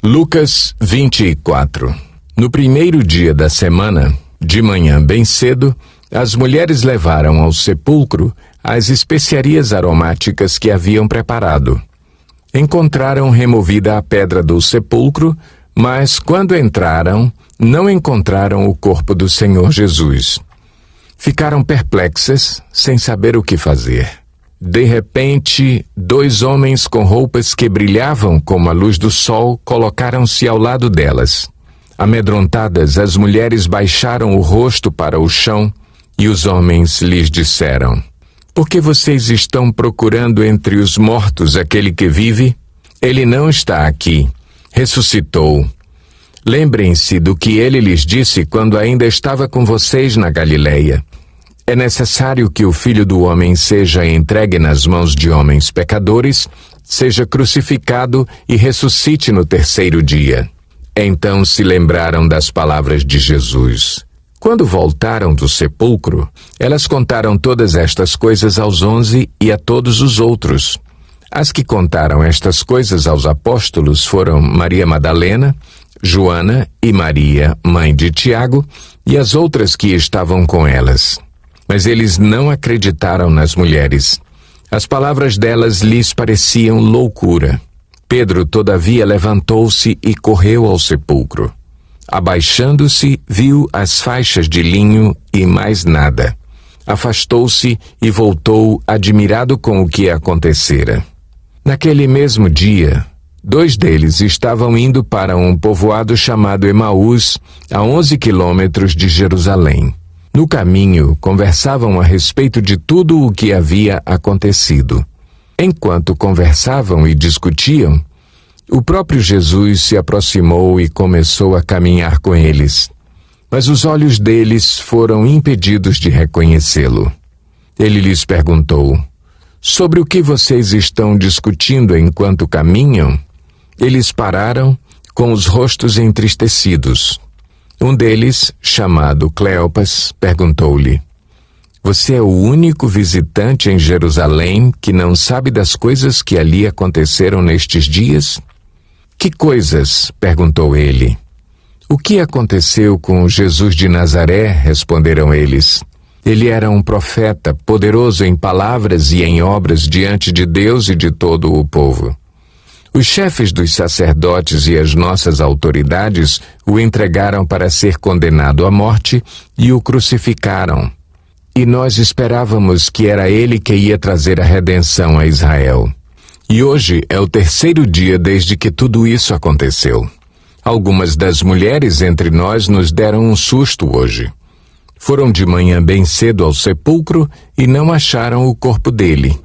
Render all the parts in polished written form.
Lucas 24. No primeiro dia da semana, de manhã bem cedo, as mulheres levaram ao sepulcro as especiarias aromáticas que haviam preparado. Encontraram removida a pedra do sepulcro, mas quando entraram, não encontraram o corpo do Senhor Jesus. Ficaram perplexas, sem saber o que fazer. De repente, 2 homens com roupas que brilhavam como a luz do sol colocaram-se ao lado delas. Amedrontadas, as mulheres baixaram o rosto para o chão e os homens lhes disseram: "Por que vocês estão procurando entre os mortos aquele que vive? Ele não está aqui. Ressuscitou. Lembrem-se do que ele lhes disse quando ainda estava com vocês na Galileia. É necessário que o Filho do Homem seja entregue nas mãos de homens pecadores, seja crucificado e ressuscite no 3º dia." Então se lembraram das palavras de Jesus. Quando voltaram do sepulcro, elas contaram todas estas coisas aos 11 e a todos os outros. As que contaram estas coisas aos apóstolos foram Maria Madalena, Joana e Maria, mãe de Tiago, e as outras que estavam com elas. Mas eles não acreditaram nas mulheres. As palavras delas lhes pareciam loucura. Pedro, todavia, levantou-se e correu ao sepulcro. Abaixando-se, viu as faixas de linho e mais nada. Afastou-se e voltou admirado com o que acontecera. Naquele mesmo dia, 2 deles estavam indo para um povoado chamado Emaús, a 11 quilômetros de Jerusalém. No caminho, conversavam a respeito de tudo o que havia acontecido. Enquanto conversavam e discutiam, o próprio Jesus se aproximou e começou a caminhar com eles. Mas os olhos deles foram impedidos de reconhecê-lo. Ele lhes perguntou: "Sobre o que vocês estão discutindo enquanto caminham?" Eles pararam, com os rostos entristecidos. Um deles, chamado Cleopas, perguntou-lhe: "Você é o único visitante em Jerusalém que não sabe das coisas que ali aconteceram nestes dias?" "Que coisas?" perguntou ele. "O que aconteceu com Jesus de Nazaré?" responderam eles. "Ele era um profeta, poderoso em palavras e em obras diante de Deus e de todo o povo. Os chefes dos sacerdotes e as nossas autoridades o entregaram para ser condenado à morte e o crucificaram. E nós esperávamos que era ele que ia trazer a redenção a Israel. E hoje é o 3º dia desde que tudo isso aconteceu. Algumas das mulheres entre nós nos deram um susto hoje. Foram de manhã bem cedo ao sepulcro e não acharam o corpo dele.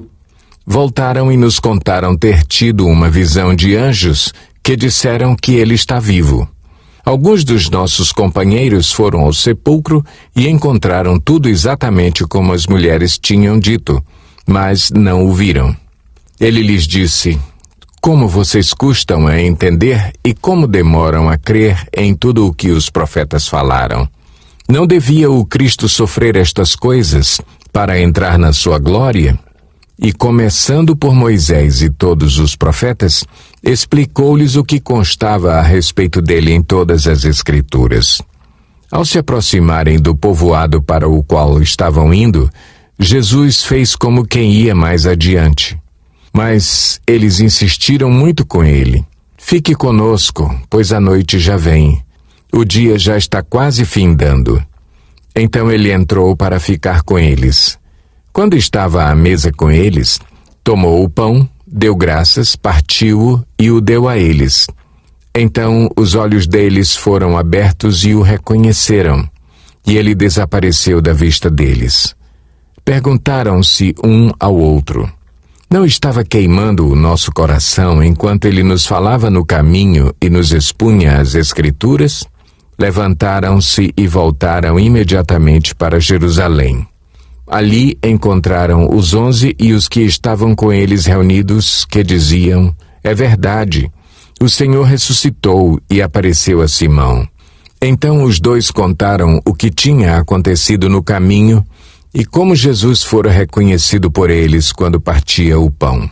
Voltaram e nos contaram ter tido uma visão de anjos que disseram que ele está vivo. Alguns dos nossos companheiros foram ao sepulcro e encontraram tudo exatamente como as mulheres tinham dito, mas não o viram." Ele lhes disse: "Como vocês custam a entender e como demoram a crer em tudo o que os profetas falaram? Não devia o Cristo sofrer estas coisas para entrar na sua glória?" E começando por Moisés e todos os profetas, explicou-lhes o que constava a respeito dele em todas as Escrituras. Ao se aproximarem do povoado para o qual estavam indo, Jesus fez como quem ia mais adiante. Mas eles insistiram muito com ele: "Fique conosco, pois a noite já vem. O dia já está quase findando." Então ele entrou para ficar com eles. Quando estava à mesa com eles, tomou o pão, deu graças, partiu-o e o deu a eles. Então os olhos deles foram abertos e o reconheceram, e ele desapareceu da vista deles. Perguntaram-se um ao outro: "Não estava queimando o nosso coração enquanto ele nos falava no caminho e nos expunha as Escrituras?" Levantaram-se e voltaram imediatamente para Jerusalém. Ali encontraram os 11 e os que estavam com eles reunidos, que diziam: "É verdade, o Senhor ressuscitou e apareceu a Simão." Então os 2 contaram o que tinha acontecido no caminho e como Jesus fora reconhecido por eles quando partia o pão.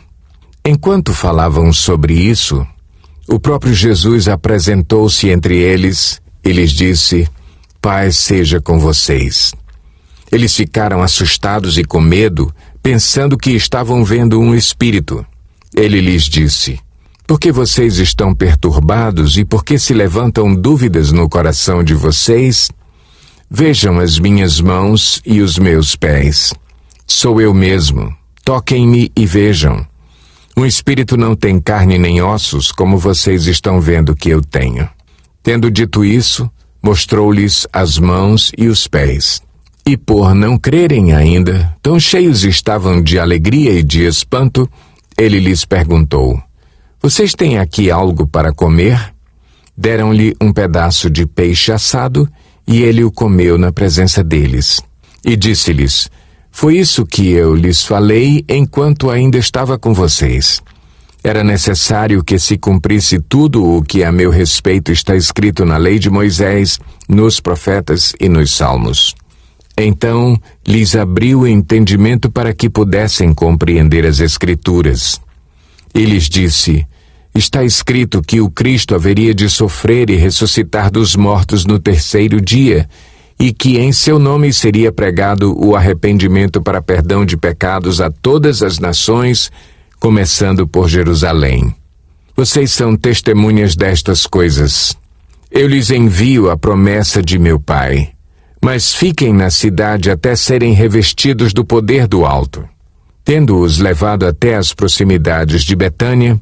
Enquanto falavam sobre isso, O próprio Jesus apresentou-se entre eles e lhes disse: Paz seja com vocês. Eles ficaram assustados e com medo, pensando que estavam vendo um espírito. Ele lhes disse: Por que vocês estão perturbados e por que se levantam dúvidas no coração de vocês? Vejam as minhas mãos e os meus pés. Sou eu mesmo. Toquem-me e vejam. Um espírito não tem carne nem ossos, como vocês estão vendo que eu tenho. Tendo dito isso, mostrou-lhes as mãos e os pés. E por não crerem ainda, tão cheios estavam de alegria e de espanto, ele lhes perguntou: Vocês têm aqui algo para comer? Deram-lhe um pedaço de peixe assado, e ele o comeu na presença deles. E disse-lhes: Foi isso que eu lhes falei enquanto ainda estava com vocês. Era necessário que se cumprisse tudo o que a meu respeito está escrito na lei de Moisés, nos profetas e nos salmos. Então lhes abriu o entendimento para que pudessem compreender as Escrituras. E lhes disse: Está escrito que o Cristo haveria de sofrer e ressuscitar dos mortos no terceiro dia, e que em seu nome seria pregado o arrependimento para perdão de pecados a todas as nações, começando por Jerusalém. Vocês são testemunhas destas coisas. Eu lhes envio a promessa de meu Pai, mas fiquem na cidade até serem revestidos do poder do alto. Tendo-os levado até as proximidades de Betânia,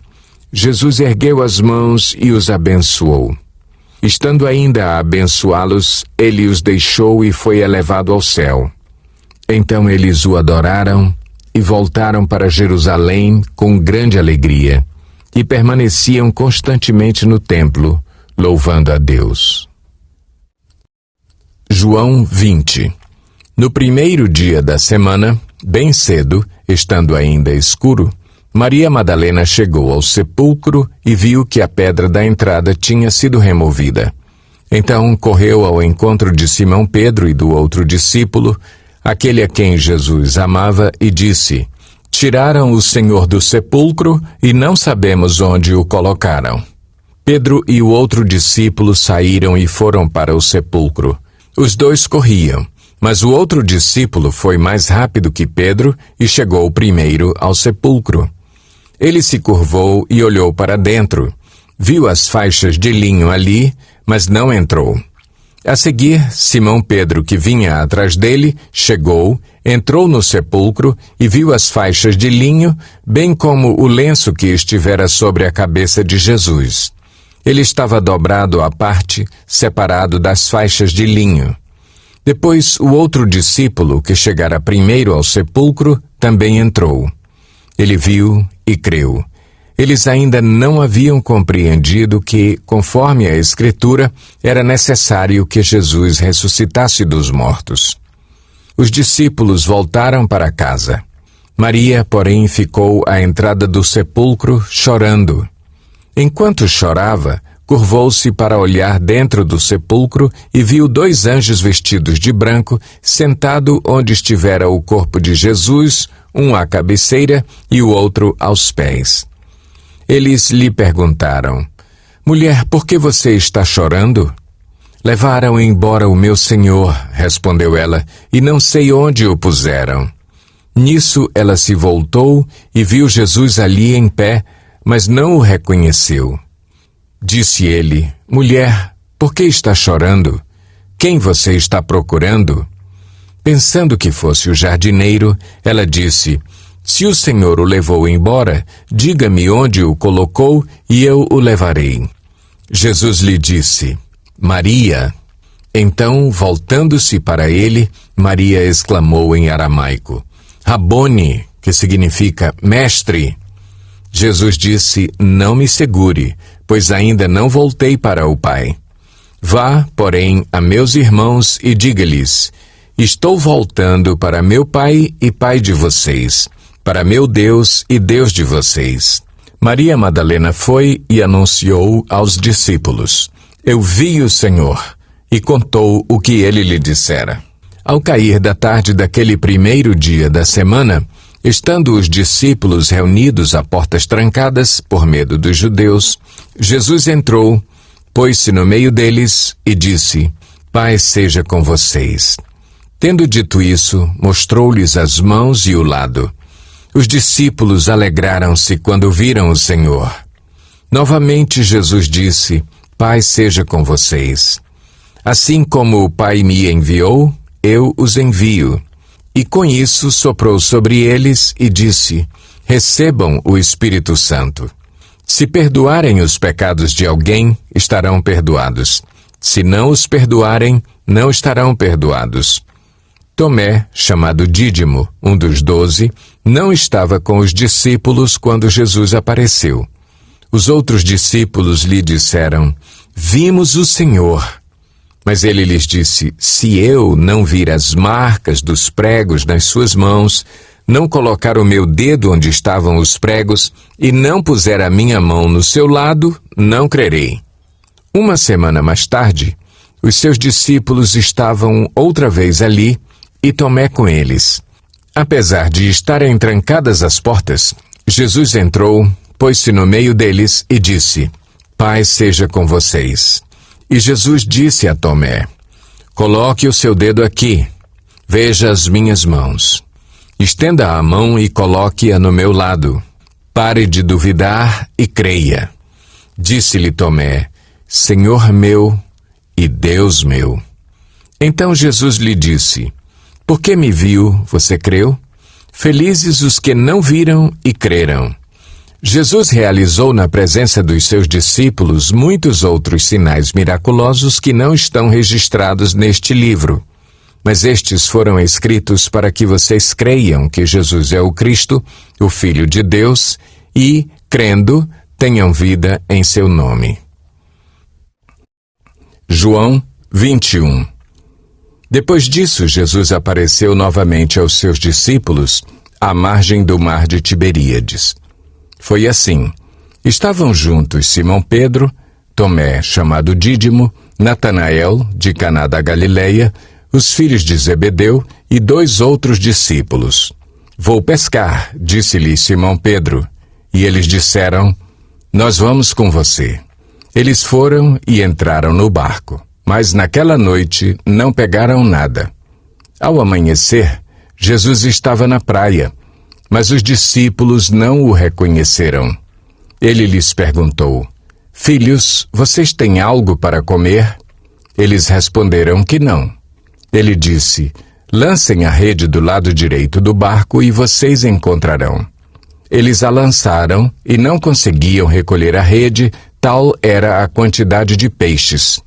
Jesus ergueu as mãos e os abençoou. Estando ainda a abençoá-los, ele os deixou e foi elevado ao céu. Então eles o adoraram e voltaram para Jerusalém com grande alegria, e permaneciam constantemente no templo, louvando a Deus. João 20. No primeiro dia da semana, bem cedo, estando ainda escuro, Maria Madalena chegou ao sepulcro e viu que a pedra da entrada tinha sido removida. Então correu ao encontro de Simão Pedro e do outro discípulo, aquele a quem Jesus amava, e disse: Tiraram o Senhor do sepulcro e não sabemos onde o colocaram. Pedro e o outro discípulo saíram e foram para o sepulcro. Os dois corriam, mas o outro discípulo foi mais rápido que Pedro e chegou primeiro ao sepulcro. Ele se curvou e olhou para dentro. Viu as faixas de linho ali, mas não entrou. A seguir, Simão Pedro, que vinha atrás dele, chegou, entrou no sepulcro e viu as faixas de linho, bem como o lenço que estivera sobre a cabeça de Jesus. Ele estava dobrado à parte, separado das faixas de linho. Depois, o outro discípulo, que chegara primeiro ao sepulcro, também entrou. Ele viu e creu. Eles ainda não haviam compreendido que, conforme a Escritura, era necessário que Jesus ressuscitasse dos mortos. Os discípulos voltaram para casa. Maria, porém, ficou à entrada do sepulcro, chorando. Enquanto chorava, curvou-se para olhar dentro do sepulcro e viu 2 anjos vestidos de branco, sentado onde estivera o corpo de Jesus, um à cabeceira e o outro aos pés. Eles lhe perguntaram: Mulher, por que você está chorando? Levaram embora o meu Senhor, respondeu ela, e não sei onde o puseram. Nisso ela se voltou e viu Jesus ali em pé, mas não o reconheceu. Disse ele: Mulher, por que está chorando? Quem você está procurando? Pensando que fosse o jardineiro, ela disse: Se o Senhor o levou embora, diga-me onde o colocou e eu o levarei. Jesus lhe disse: Maria. Então, voltando-se para ele, Maria exclamou em aramaico: Rabone, que significa mestre. Jesus disse: Não me segure, pois ainda não voltei para o Pai. Vá, porém, a meus irmãos e diga-lhes: Estou voltando para meu Pai e Pai de vocês, para meu Deus e Deus de vocês. Maria Madalena foi e anunciou aos discípulos: Eu vi o Senhor, e contou o que ele lhe dissera. Ao cair da tarde daquele primeiro dia da semana, estando os discípulos reunidos a portas trancadas, por medo dos judeus, Jesus entrou, pôs-se no meio deles e disse: Paz seja com vocês. Tendo dito isso, mostrou-lhes as mãos e o lado. Os discípulos alegraram-se quando viram o Senhor. Novamente Jesus disse: Paz seja com vocês. Assim como o Pai me enviou, eu os envio. E com isso soprou sobre eles e disse: Recebam o Espírito Santo. Se perdoarem os pecados de alguém, estarão perdoados. Se não os perdoarem, não estarão perdoados. Tomé, chamado Dídimo, um dos 12, não estava com os discípulos quando Jesus apareceu. Os outros discípulos lhe disseram: Vimos o Senhor. Mas ele lhes disse: Se eu não vir as marcas dos pregos nas suas mãos, não colocar o meu dedo onde estavam os pregos e não puser a minha mão no seu lado, não crerei. Uma semana mais tarde, os seus discípulos estavam outra vez ali e Tomé com eles. Apesar de estarem trancadas as portas, Jesus entrou, pôs-se no meio deles e disse: Paz seja com vocês. E Jesus disse a Tomé: Coloque o seu dedo aqui. Veja as minhas mãos. Estenda a mão e coloque-a no meu lado. Pare de duvidar e creia. Disse-lhe Tomé: Senhor meu e Deus meu. Então Jesus lhe disse: Porque me viu, você creu? Felizes os que não viram e creram. Jesus realizou na presença dos seus discípulos muitos outros sinais miraculosos que não estão registrados neste livro. Mas estes foram escritos para que vocês creiam que Jesus é o Cristo, o Filho de Deus, e, crendo, tenham vida em seu nome. João 21. Depois disso, Jesus apareceu novamente aos seus discípulos à margem do mar de Tiberíades. Foi assim: estavam juntos Simão Pedro, Tomé, chamado Dídimo, Natanael, de Caná da Galileia, os filhos de Zebedeu e 2 outros discípulos. Vou pescar, disse-lhe Simão Pedro. E eles disseram: Nós vamos com você. Eles foram e entraram no barco, mas naquela noite não pegaram nada. Ao amanhecer, Jesus estava na praia, mas os discípulos não o reconheceram. Ele lhes perguntou: Filhos, vocês têm algo para comer? Eles responderam que não. Ele disse: Lancem a rede do lado direito do barco e vocês encontrarão. Eles a lançaram e não conseguiam recolher a rede, tal era a quantidade de peixes.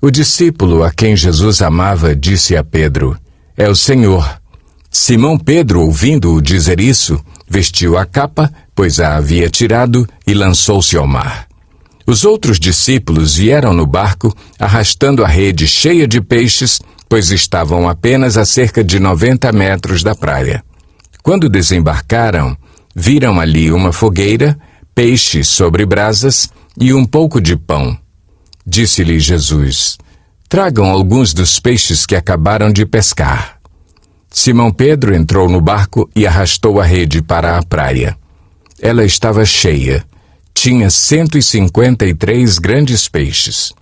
O discípulo a quem Jesus amava disse a Pedro: É o Senhor. Simão Pedro, ouvindo-o dizer isso, vestiu a capa, pois a havia tirado, e lançou-se ao mar. Os outros discípulos vieram no barco, arrastando a rede cheia de peixes, pois estavam apenas a cerca de 90 metros da praia. Quando desembarcaram, viram ali uma fogueira, peixe sobre brasas e um pouco de pão. Disse-lhe Jesus: Tragam alguns dos peixes que acabaram de pescar. Simão Pedro entrou no barco e arrastou a rede para a praia. Ela estava cheia. Tinha 153 grandes peixes.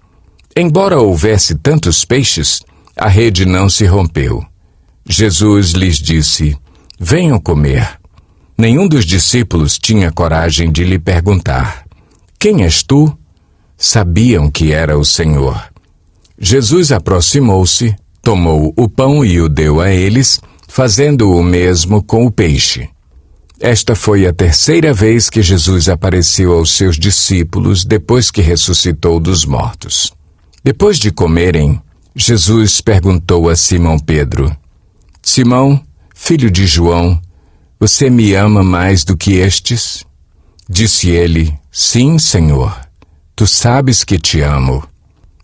Embora houvesse tantos peixes, a rede não se rompeu. Jesus lhes disse: Venham comer. Nenhum dos discípulos tinha coragem de lhe perguntar: Quem és tu? Sabiam que era o Senhor. Jesus aproximou-se, tomou o pão e o deu a eles, fazendo o mesmo com o peixe. Esta foi a 3ª vez que Jesus apareceu aos seus discípulos depois que ressuscitou dos mortos. Depois de comerem, Jesus perguntou a Simão Pedro: Simão, filho de João, você me ama mais do que estes? Disse ele: Sim, Senhor. Tu sabes que te amo.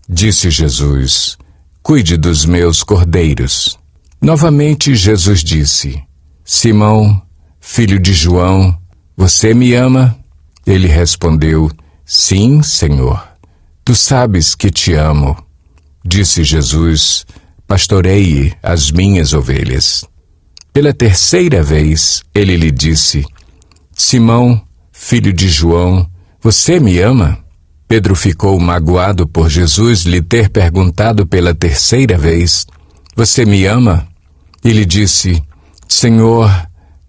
Disse Jesus: Cuide dos meus cordeiros. Novamente Jesus disse: Simão, filho de João, você me ama? Ele respondeu: Sim, Senhor. Tu sabes que te amo. Disse Jesus: Pastoreie as minhas ovelhas. Pela 3ª vez, ele lhe disse: Simão, filho de João, você me ama? Pedro ficou magoado por Jesus lhe ter perguntado pela terceira vez: "Você me ama?" Ele disse: "Senhor,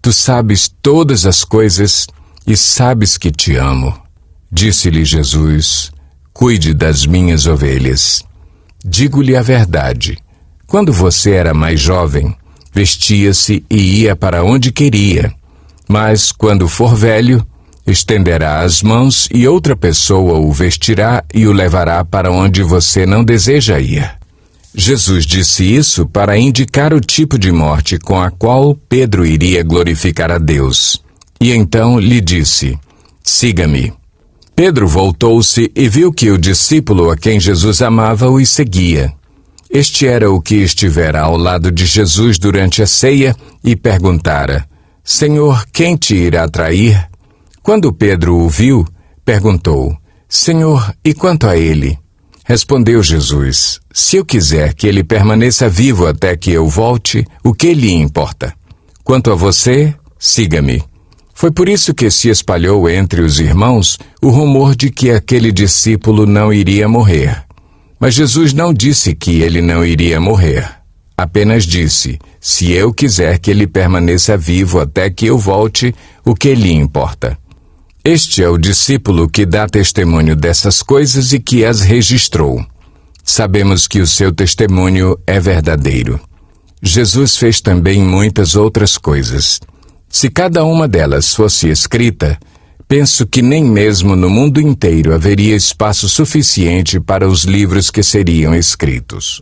tu sabes todas as coisas e sabes que te amo." Disse-lhe Jesus: "Cuide das minhas ovelhas. Digo-lhe a verdade. Quando você era mais jovem, vestia-se e ia para onde queria. Mas, quando for velho, estenderá as mãos e outra pessoa o vestirá e o levará para onde você não deseja ir." Jesus disse isso para indicar o tipo de morte com a qual Pedro iria glorificar a Deus. E então lhe disse: "Siga-me." Pedro voltou-se e viu que o discípulo a quem Jesus amava o seguia. Este era o que estivera ao lado de Jesus durante a ceia e perguntara: "Senhor, quem te irá trair?" Quando Pedro o viu, perguntou: "Senhor, e quanto a ele?" Respondeu Jesus: "Se eu quiser que ele permaneça vivo até que eu volte, o que lhe importa? Quanto a você, siga-me." Foi por isso que se espalhou entre os irmãos o rumor de que aquele discípulo não iria morrer. Mas Jesus não disse que ele não iria morrer. Apenas disse: "Se eu quiser que ele permaneça vivo até que eu volte, o que lhe importa?" Este é o discípulo que dá testemunho dessas coisas e que as registrou. Sabemos que o seu testemunho é verdadeiro. Jesus fez também muitas outras coisas. Se cada uma delas fosse escrita, penso que nem mesmo no mundo inteiro haveria espaço suficiente para os livros que seriam escritos.